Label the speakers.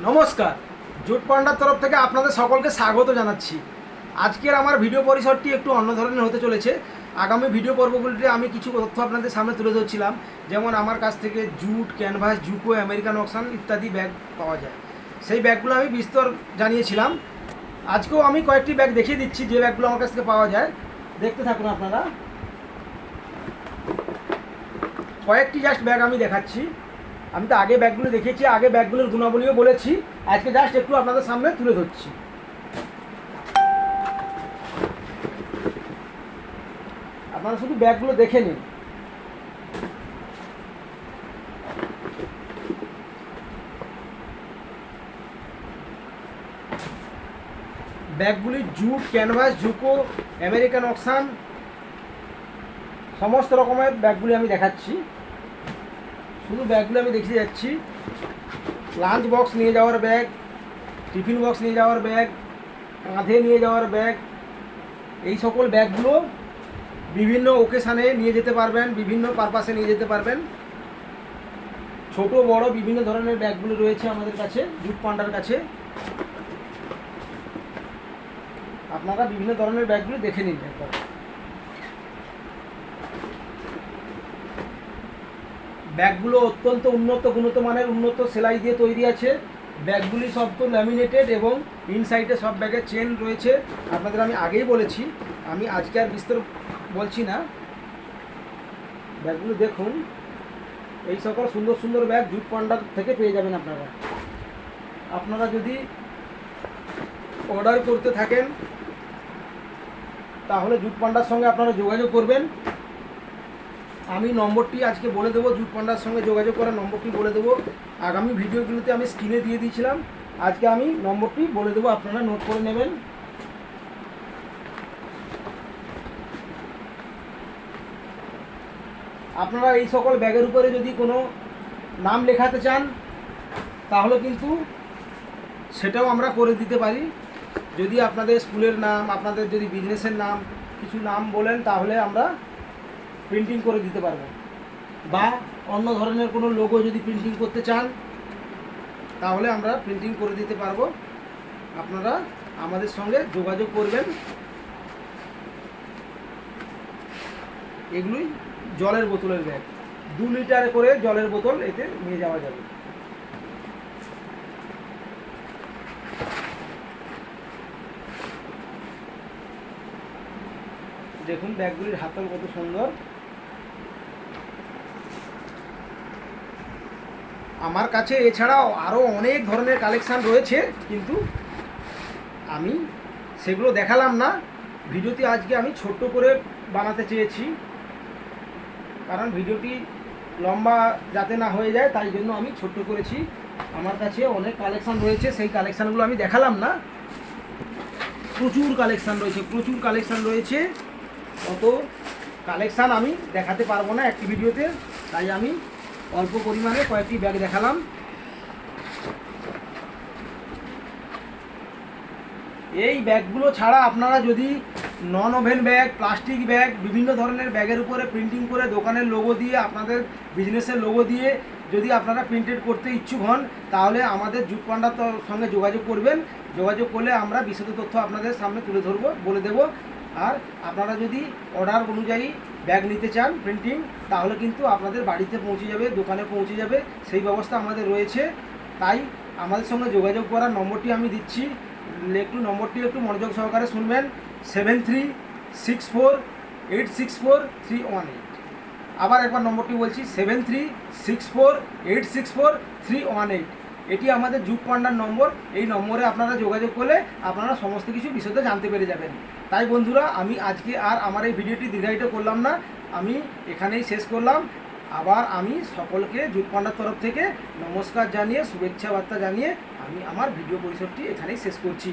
Speaker 1: নমস্কার, জুট পান্ডার তরফ থেকে আপনাদের সকলকে স্বাগত জানাচ্ছি। আজকের আমার ভিডিও পরিসরটি একটু অন্য ধরনের হতে চলেছে। আগামী ভিডিও পর্বগুলিতে আমি কিছু তথ্য আপনাদের সামনে তুলে ধরছিলাম, যেমন আমার কাছ থেকে জুট, ক্যানভাস, জুকো, আমেরিকান অক্সান ইত্যাদি ব্যাগ পাওয়া যায়। সেই ব্যাগগুলো আমি বিস্তর জানিয়েছিলাম। আজকেও আমি কয়েকটি ব্যাগ দেখিয়ে দিচ্ছি যে ব্যাগগুলো আমার কাছ থেকে পাওয়া যায়। দেখতে থাকুন আপনারা। কয়েকটি জাস্ট ব্যাগ আমি দেখাচ্ছি। আমি তো আগে ব্যাগগুলো দেখেছি, আগে ব্যাগগুলোর গুণাবলীও বলেছি, আজকে জাস্ট একটু আপনাদের সামনে তুলে ধরছি। আপনারা শুধু ব্যাগগুলো দেখে নিন। ব্যাগগুলি জুট, ক্যানভাস, জুকো, আমেরিকান অক্সান সমস্ত রকমের ব্যাগগুলি আমি দেখাচ্ছি। শুধু ব্যাগগুলো আমি দেখিয়ে যাচ্ছি। লাঞ্চ বক্স নিয়ে যাওয়ার ব্যাগ, টিফিন বক্স নিয়ে যাওয়ার ব্যাগ, কাঁধে নিয়ে যাওয়ার ব্যাগ, এই সকল ব্যাগগুলো বিভিন্ন ওকেশানে নিয়ে যেতে পারবেন, বিভিন্ন পারপাসে নিয়ে যেতে পারবেন। ছোট বড় বিভিন্ন ধরনের ব্যাগগুলো রয়েছে আমাদের কাছে, জুট পান্ডার কাছে। আপনারা বিভিন্ন ধরনের ব্যাগগুলো দেখে নিন একবার। ব্যাগগুলো অত্যন্ত উন্নত গুণগত মানের, উন্নত সেলাই দিয়ে তৈরি আছে। ব্যাগগুলি সব তো ল্যামিনেটেড এবং ইনসাইডে সব ব্যাগের চেন রয়েছে। আপনাদের আমি আগেই বলেছি, আমি আজকে আর বিস্তর বলছি না। ব্যাগগুলো দেখুন, এই সকল সুন্দর সুন্দর ব্যাগ জুট পান্ডার থেকে পেয়ে যাবেন আপনারা। আপনারা যদি অর্ডার করতে থাকেন তাহলে জুট পান্ডার সঙ্গে আপনারা যোগাযোগ করবেন। আমি নম্বরটি আজকে বলে দেবো, জুট পান্ডার সঙ্গে যোগাযোগ করার নম্বরটি বলে দেবো। আগামী ভিডিওগুলোতে আমি স্ক্রিনে দিয়ে দিয়েছিলাম, আজকে আমি নম্বরটি বলে দেবো, আপনারা নোট করে নেবেন। আপনারা এই সকল ব্যাগের উপরে যদি কোনো নাম লেখাতে চান তাহলে কিন্তু সেটাও আমরা করে দিতে পারি। যদি আপনাদের স্কুলের নাম, আপনাদের যদি বিজনেসের নাম, কিছু নাম বলেন তাহলে আমরা প্রিন্টিং করে দিতে পারবো। বা অন্য ধরনের কোনো লোগো যদি প্রিন্টিং করতে চান তাহলে আমরা প্রিন্টিং করে দিতে পারবো। আপনারা আমাদের সঙ্গে যোগাযোগ করবেন। এগুলোই জলের বোতলের ব্যাগ, 2 লিটার করে জলের বোতল এতে নিয়ে যাওয়া যাবে। দেখুন ব্যাগগুলির হাতল কত সুন্দর। আমার কাছে এছাড়াও আরও অনেক ধরনের কালেকশান রয়েছে, কিন্তু আমি সেগুলো দেখালাম না। ভিডিওটি আজকে আমি ছোট্ট করে বানাতে চেয়েছি, কারণ ভিডিওটি লম্বা যাতে না হয়ে যায়, তাই জন্য আমি ছোট্ট করেছি। আমার কাছে অনেক কালেকশান রয়েছে, সেই কালেকশানগুলো আমি দেখালাম না। প্রচুর কালেকশান রয়েছে, প্রচুর কালেকশান রয়েছে। অত কালেকশান আমি দেখাতে পারবো না একটি ভিডিওতে, তাই আমি অল্প পরিমাণে কয়েকটি ব্যাগ দেখালাম। এই ব্যাগগুলো ছাড়া আপনারা যদি non woven bag, plastic bag, বিভিন্ন ধরনের ব্যাগের উপরে প্রিন্টিং করে দোকানের লোগো দিয়ে, আপনাদের বিজনেসের লোগো দিয়ে যদি আপনারা প্রিন্টেড করতে ইচ্ছুক হন তাহলে আমাদের জুট পান্ডার সঙ্গে যোগাযোগ করবেন। যোগাযোগ করলে আমরা বিশদ তথ্য আপনাদের সামনে তুলে ধরবো, বলে দেব। আর আপনারা যদি অর্ডার অনুযায়ী ব্যাগ নিতে চান প্রিন্টিং, তাহলে কিন্তু আপনাদের বাড়িতে পৌঁছে যাবে, দোকানে পৌঁছে যাবে, সেই ব্যবস্থা আমাদের রয়েছে। তাই আমাদের সঙ্গে যোগাযোগ করার নম্বরটি আমি দিচ্ছি, নম্বরটি একটু মনোযোগ সহকারে শুনবেন। 7364864318। আবার একবার নম্বরটি বলছি, 7364864318। এটি আমাদের জুট পান্ডার নম্বর। এই নম্বরে আপনারা যোগাযোগ করলে আপনারা সমস্ত কিছু বিশদে জানতে পেরে যাবেন। তাই বন্ধুরা, আমি আজকে আর আমার এই ভিডিওটি দীর্ঘায়িত করলাম না, আমি এখানেই শেষ করলাম। আবার আমি সকলকে জুট পান্ডার তরফ থেকে নমস্কার জানিয়ে, শুভেচ্ছা বার্তা জানিয়ে আমি আমার ভিডিও পরিসরটি এখানেই শেষ করছি।